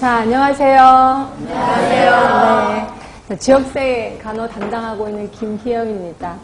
자, 안녕하세요. 안녕하세요. 네, 지역사회 간호 담당하고 있는 김희영입니다.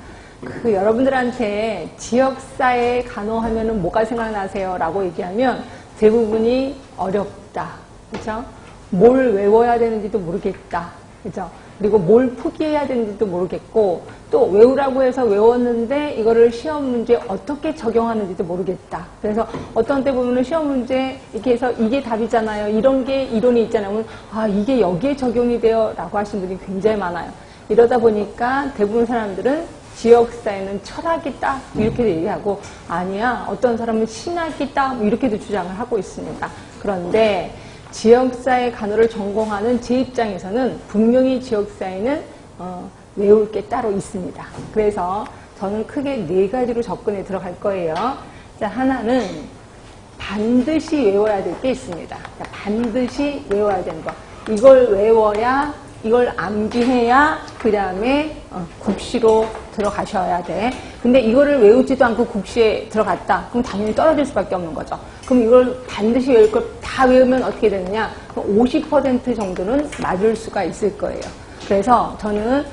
여러분들한테 지역사회 간호하면은 뭐가 생각나세요? 라고 얘기하면 대부분이 어렵다. 그죠? 뭘 외워야 되는지도 모르겠다. 그죠? 그리고 뭘 포기해야 되는지도 모르겠고, 또 외우라고 해서 외웠는데 이거를 시험 문제에 어떻게 적용하는지도 모르겠다. 그래서 어떤 때 보면은 시험 문제 이렇게 해서 이게 답이잖아요. 이런 게 이론이 있잖아요. 그러면 아, 이게 여기에 적용이 돼요. 라고 하시는 분이 굉장히 많아요. 이러다 보니까 대부분 사람들은 지역사회는 철학이다. 이렇게도 얘기하고, 아니야. 어떤 사람은 신학이다. 이렇게도 주장을 하고 있습니다. 그런데 지역사회 간호를 전공하는 제 입장에서는 분명히 지역사회는 외울 게 따로 있습니다. 그래서 저는 크게 4가지로 접근해 들어갈 거예요. 자, 하나는 반드시 외워야 될 게 있습니다. 자, 반드시 외워야 되는 거. 이걸 외워야, 이걸 암기해야 그 다음에 국시로 들어가셔야 돼. 근데 이거를 외우지도 않고 국시에 들어갔다. 그럼 당연히 떨어질 수밖에 없는 거죠. 그럼 이걸 반드시 외울 걸 다 외우면 어떻게 되느냐? 50% 정도는 맞을 수가 있을 거예요. 그래서 저는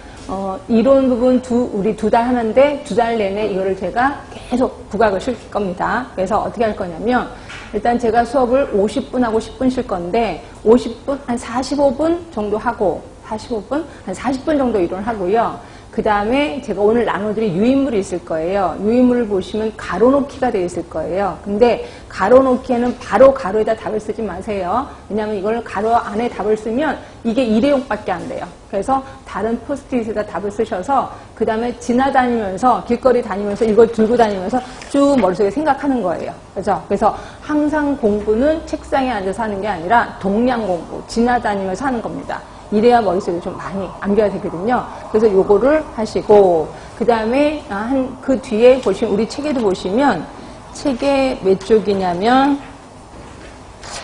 이론 부분 우리 2달 하는데 2달 내내 이거를 제가 계속 국악을 실 겁니다. 그래서 어떻게 할 거냐면 일단 제가 수업을 50분하고 10분 실 건데 50분, 한 45분 정도 하고 45분, 한 40분 정도 이론을 하고요. 그 다음에 제가 오늘 나눠드릴 유인물이 있을 거예요. 유인물을 보시면 가로놓기가 되어 있을 거예요. 근데 가로놓기에는 바로 가로에다 답을 쓰지 마세요. 왜냐하면 이걸 가로 안에 답을 쓰면 이게 일회용밖에 안 돼요. 그래서 다른 포스트잇에다 답을 쓰셔서 그 다음에 지나다니면서 길거리 다니면서 이걸 들고 다니면서 쭉 머릿속에 생각하는 거예요. 그죠? 그래서 항상 공부는 책상에 앉아서 하는 게 아니라 동량 공부, 지나다니면서 하는 겁니다. 이래야 머릿속에 좀 많이 암기가 되거든요. 그래서 요거를 하시고, 그 다음에, 그 뒤에 보시면, 우리 책에도 보시면, 책에 몇 쪽이냐면,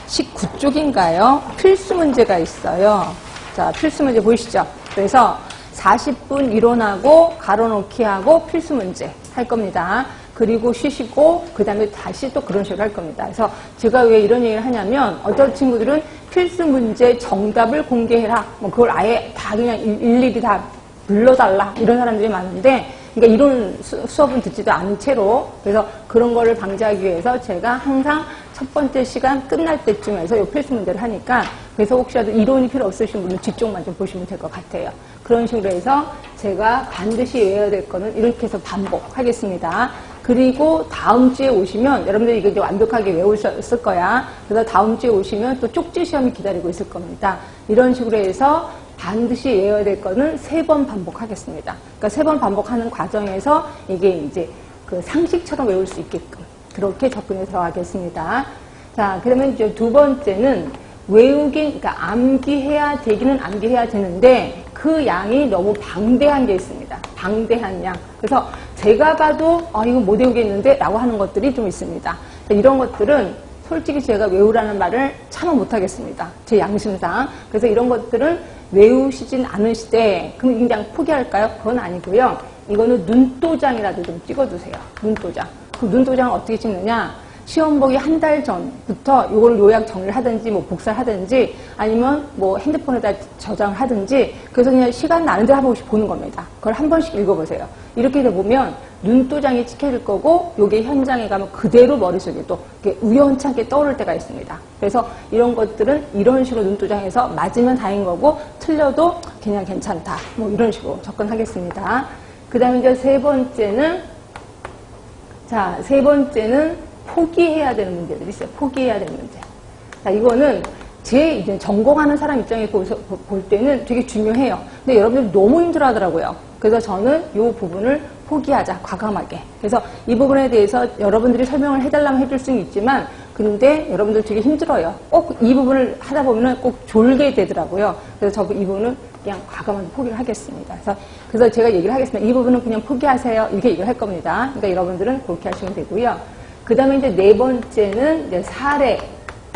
19쪽인가요? 필수 문제가 있어요. 자, 필수 문제 보이시죠? 그래서 40분 이론하고, 가로놓기 하고, 필수 문제 할 겁니다. 그리고 쉬시고 그 다음에 다시 또 그런 식으로 할 겁니다. 그래서 제가 왜 이런 얘기를 하냐면 어떤 친구들은 필수 문제 정답을 공개해라. 뭐 그걸 아예 다 그냥 일일이 다 불러달라. 이런 사람들이 많은데 그러니까 이런 수업은 듣지도 않은 채로 그래서 그런 거를 방지하기 위해서 제가 항상 첫 번째 시간 끝날 때쯤에서 이 필수 문제를 하니까 그래서 혹시라도 이론이 필요 없으신 분은 뒤쪽만 좀 보시면 될 것 같아요. 그런 식으로 해서 제가 반드시 외워야 될 거는 이렇게 해서 반복하겠습니다. 그리고 다음 주에 오시면 여러분들이 이거 이제 완벽하게 외우셨을 거야. 그래서 다음 주에 오시면 또 쪽지 시험이 기다리고 있을 겁니다. 이런 식으로 해서 반드시 외워야 될 거는 3번 반복하겠습니다. 그러니까 3번 반복하는 과정에서 이게 이제 그 상식처럼 외울 수 있게끔 그렇게 접근해 들어가겠습니다. 자, 그러면 이제 2번째는 그러니까 암기해야 되기는 암기해야 되는데 그 양이 너무 방대한 게 있습니다. 방대한 양. 그래서 제가 봐도 이거 못 외우겠는데 라고 하는 것들이 좀 있습니다. 이런 것들은 솔직히 제가 외우라는 말을 참아 못하겠습니다. 제 양심상. 그래서 이런 것들은 외우시진 않으시되 그럼 그냥 포기할까요? 그건 아니고요. 이거는 눈도장이라도 좀 찍어두세요. 눈도장. 그 눈도장을 어떻게 찍느냐? 시험 보기 한 달 전부터 이걸 요약 정리를 하든지 뭐 복사를 하든지 아니면 뭐 핸드폰에다 저장을 하든지 그래서 그냥 시간 나는 대로 한 번씩 보는 겁니다. 그걸 한 번씩 읽어보세요. 이렇게 해서 보면 눈도장이 찍혀질 거고 요게 현장에 가면 그대로 머릿속에 또 우연찮게 떠오를 때가 있습니다. 그래서 이런 것들은 이런 식으로 눈도장해서 맞으면 다행인 거고 틀려도 그냥 괜찮다. 뭐 이런 식으로 접근하겠습니다. 그 다음에 이제 세 번째는 포기해야 되는 문제들이 있어요. 포기해야 되는 문제. 자, 이거는 이제 전공하는 사람 입장에서 볼 때는 되게 중요해요. 근데 여러분들이 너무 힘들어 하더라고요. 그래서 저는 이 부분을 포기하자, 과감하게. 그래서 이 부분에 대해서 여러분들이 설명을 해달라면 해줄 수는 있지만, 근데 여러분들 되게 힘들어요. 꼭 이 부분을 하다 보면 꼭 졸게 되더라고요. 그래서 이 부분은 그냥 과감하게 포기를 하겠습니다. 그래서 제가 얘기를 하겠습니다. 이 부분은 그냥 포기하세요. 이렇게 얘기를 할 겁니다. 그러니까 여러분들은 그렇게 하시면 되고요. 그 다음에 이제 4번째는 이제 사례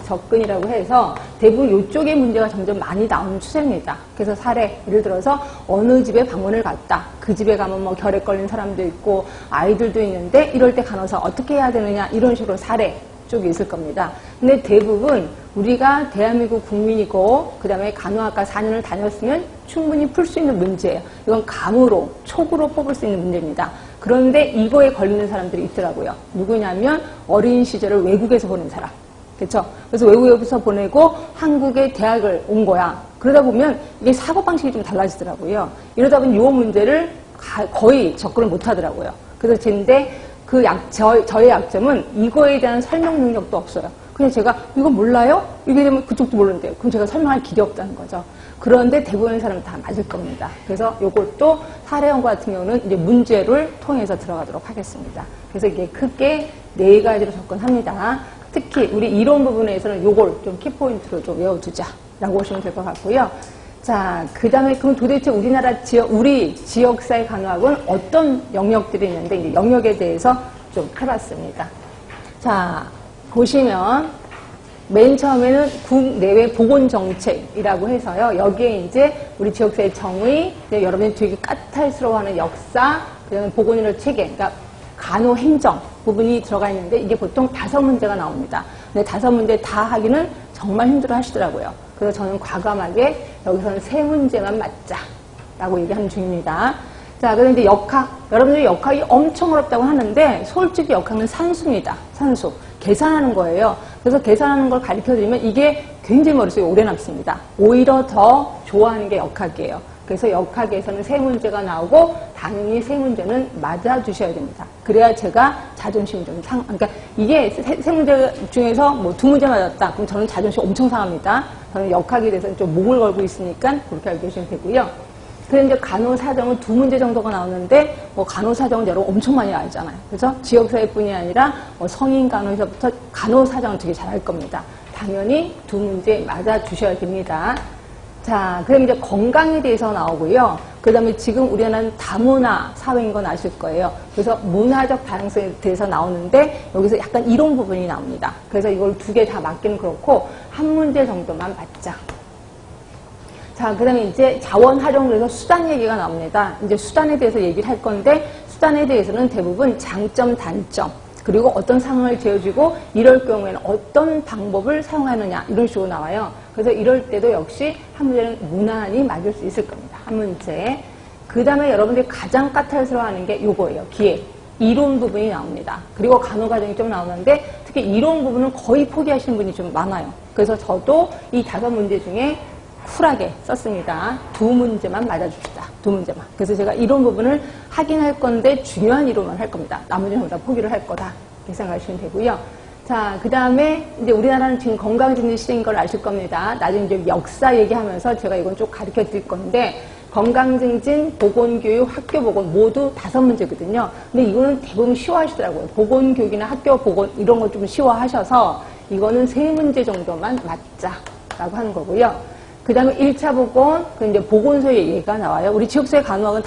접근이라고 해서 대부분 이쪽에 문제가 점점 많이 나오는 추세입니다. 그래서 사례, 예를 들어서 어느 집에 방문을 갔다. 그 집에 가면 뭐 결핵 걸린 사람도 있고 아이들도 있는데 이럴 때 간호사 어떻게 해야 되느냐 이런 식으로 사례 쪽이 있을 겁니다. 근데 대부분 우리가 대한민국 국민이고 그 다음에 간호학과 4년을 다녔으면 충분히 풀 수 있는 문제예요. 이건 감으로, 촉으로 뽑을 수 있는 문제입니다. 그런데 이거에 걸리는 사람들이 있더라고요. 누구냐면 어린 시절을 외국에서 보낸 사람. 그렇죠? 그래서 외국에서 보내고 한국에 대학을 온 거야. 그러다 보면 이게 사고방식이 좀 달라지더라고요. 이러다 보면 이 문제를 거의 접근을 못 하더라고요. 그래서 근데 저의 약점은 이거에 대한 설명 능력도 없어요. 그냥 제가 이거 몰라요? 이게 되면 그쪽도 모르는데요. 그럼 제가 설명할 길이 없다는 거죠. 그런데 대부분의 사람은 다 맞을 겁니다. 그래서 이것도 사례 연구 같은 경우는 이제 문제를 통해서 들어가도록 하겠습니다. 그래서 이게 크게 4가지로 접근합니다. 특히 우리 이론 부분에서는 요걸 좀 키포인트로 좀 외워두자라고 보시면 될 것 같고요. 자, 그 다음에 그럼 도대체 우리 지역사회 간호학은 어떤 영역들이 있는데 이 영역에 대해서 좀 해봤습니다. 자, 보시면 맨 처음에는 국내외 보건정책이라고 해서요. 여기에 이제 우리 지역사회 정의, 여러분이 되게 까탈스러워하는 역사, 그다음에 보건의료 체계, 그러니까 간호행정 부분이 들어가 있는데 이게 보통 5문제가 나옵니다. 근데 5문제 다 하기는 정말 힘들어 하시더라고요. 그래서 저는 과감하게 여기서는 3문제만 맞자라고 얘기하는 중입니다. 자, 그런데 여러분들이 역학이 엄청 어렵다고 하는데 솔직히 역학은 산수입니다. 산수. 계산하는 거예요. 그래서 계산하는 걸 가르쳐 드리면 이게 굉장히 머릿속에 오래 남습니다. 오히려 더 좋아하는 게 역학이에요. 그래서 역학에서는 3문제가 나오고 당연히 3문제는 맞아주셔야 됩니다. 그래야 제가 자존심이 좀 그러니까 이게 3문제 중에서 뭐 2문제 맞았다. 그럼 저는 자존심 엄청 상합니다. 저는 역학에 대해서는 좀 목을 걸고 있으니까 그렇게 알고 계시면 되고요. 그래서 이제 간호사정은 2문제 정도가 나오는데 뭐 간호사정은 여러분 엄청 많이 알잖아요. 그래서 지역사회뿐이 아니라 뭐 성인 간호에서부터 간호사정은 되게 잘 할 겁니다. 당연히 2문제 맞아주셔야 됩니다. 자, 그럼 이제 건강에 대해서 나오고요. 그 다음에 지금 우리나라는 다문화 사회인 건 아실 거예요. 그래서 문화적 다양성에 대해서 나오는데 여기서 약간 이론 부분이 나옵니다. 그래서 이걸 2개 다 맞기는 그렇고 한 문제 정도만 맞자. 자, 그 다음에 이제 자원 활용을 해서 수단 얘기가 나옵니다. 이제 수단에 대해서 얘기를 할 건데 수단에 대해서는 대부분 장점, 단점, 그리고 어떤 상황을 지어주고 이럴 경우에는 어떤 방법을 사용하느냐 이런 식으로 나와요. 그래서 이럴 때도 역시 한 문제는 무난히 맞을 수 있을 겁니다. 한 문제. 그 다음에 여러분들이 가장 까탈스러워하는 게 요거예요. 기획. 이론 부분이 나옵니다. 그리고 간호과정이 좀 나오는데 특히 이론 부분은 거의 포기하시는 분이 좀 많아요. 그래서 저도 이 5문제 중에 쿨하게 썼습니다. 2문제만 맞아줍시다. 2문제만. 그래서 제가 이론 부분을 하긴 할 건데 중요한 이론만 할 겁니다. 나머지는 전부 다 포기를 할 거다. 이렇게 생각하시면 되고요. 자, 그 다음에 이제 우리나라는 지금 건강증진 시대인 걸 아실 겁니다. 나중에 이제 역사 얘기하면서 제가 이건 좀 가르쳐 드릴 건데 건강증진, 보건교육, 학교보건 모두 5문제거든요. 근데 이거는 대부분 쉬워하시더라고요. 보건교육이나 학교보건 이런 거 좀 쉬워하셔서 이거는 3문제 정도만 맞자라고 하는 거고요. 그 다음에 1차 보건, 그 이제 보건소의 얘기가 나와요. 우리 지역사회 간호학은